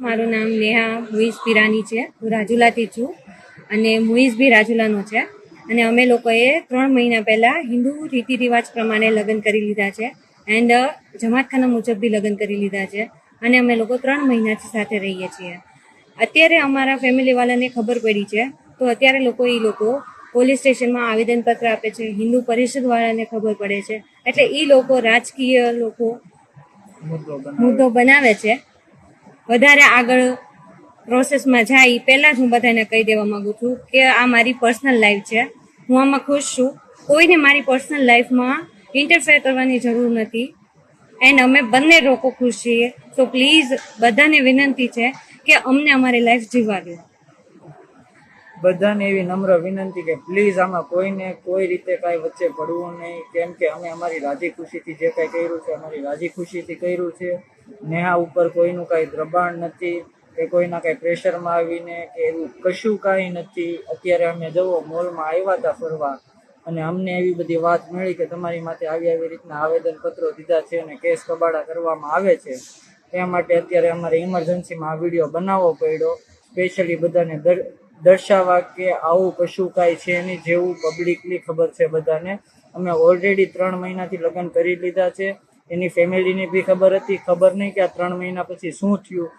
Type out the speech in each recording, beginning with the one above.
મારું નામ નેહા મુઈઝ પીરાની છે. હું રાજુલાથી છું અને મુઈઝ બી રાજુલાનો છે. અને અમે લોકોએ 3 મહિના પહેલા હિન્દુ રીતિ રિવાજ પ્રમાણે લગ્ન કરી લીધા છે એન્ડ જમાતખાના મુજબ બી લગ્ન કરી લીધા છે. અને અમે લોકો 3 મહિનાથી સાથે રહીએ છીએ. અત્યારે અમારા ફેમિલી વાળાને ખબર પડી છે તો અત્યારે એ લોકો પોલીસ સ્ટેશનમાં આવેદનપત્ર આપે છે. હિન્દુ પરિષદ વાળાને ખબર પડે છે એટલે એ લોકો રાજકીય મુદ્દો બનાવે છે. વધારે આગળ પ્રોસેસમાં જાય પહેલાં જ હું બધાને કહી દેવા માંગુ છું કે આ મારી પર્સનલ લાઈફ છે. હું આમાં ખુશ છું. કોઈને મારી પર્સનલ લાઈફમાં ઇન્ટરફેર કરવાની જરૂર નથી એન્ડ અમે બંને લોકો ખુશ છીએ. સો પ્લીઝ બધાને વિનંતી છે કે અમને અમારી લાઈફ જીવવા દો. બધાને એવી નમ્ર વિનંતી કે પ્લીઝ આમાં કોઈને કોઈ રીતે કાંઈ વચ્ચે પડવું નહીં, કેમ કે અમે અમારી રાજી ખુશીથી જે કાંઈ કર્યું છે અમારી રાજી ખુશીથી કર્યું છે. નેહા ઉપર કોઈનું કાંઈ દબાણ નથી કે કોઈના કાંઈ પ્રેશરમાં આવીને કે એવું કશું કાંઈ નથી. અત્યારે અમે જવો મોલમાં આવ્યા હતા ફરવા અને અમને એવી બધી વાત મળી કે તમારી માટે આવી રીતના આવેદનપત્રો દીધા છે અને કેસ કબાડા કરવામાં આવે છે. એ માટે અત્યારે અમારે ઇમરજન્સીમાં આ વિડીયો બનાવવો પડ્યો, સ્પેશિયલી બધાને દર્શાવવા કે આવું કશું કાંઈ છે નહીં, જેવું પબ્લિકલી ખબર છે બધાને. અમે ઓલરેડી 3 મહિનાથી લગ્ન કરી લીધા છે. એની ફેમિલીની બી ખબર હતી. ખબર નહીં કે આ 3 મહિના પછી શું થયું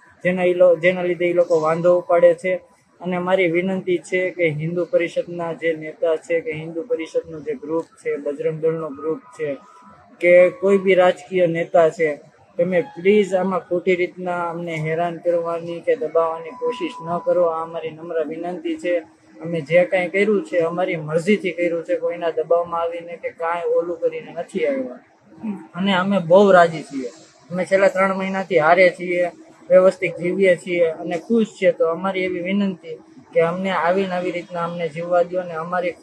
જેના લીધે એ લોકો વાંધો ઉપાડે છે. અને મારી વિનંતી છે કે હિન્દુ પરિષદના જે નેતા છે કે હિન્દુ પરિષદનું જે ગ્રુપ છે, બજરંગ દળનો ગ્રુપ છે કે કોઈ બી રાજકીય નેતા છે, તમે પ્લીઝ આમાં ખોટી રીતના અમને હેરાન કરવાની કે દબાવવાની કોશિશ ન કરો. આ અમારી નમ્ર વિનંતી છે. અમે જે કાંઈ કર્યું છે અમારી મરજીથી કર્યું છે, કોઈના દબાવમાં આવીને કે કાંઈ ઓલું કરીને નથી આવ્યા. અને અમે બહુ રાજી છીએ. અમે છેલ્લા 3 મહિનાથી હારે છીએ, વ્યવસ્થિત જીવીએ છીએ અને ખુશ છીએ. તો અમારી એવી વિનંતી કે અમને આવી રીતના અમને જીવવા દો અને અમારી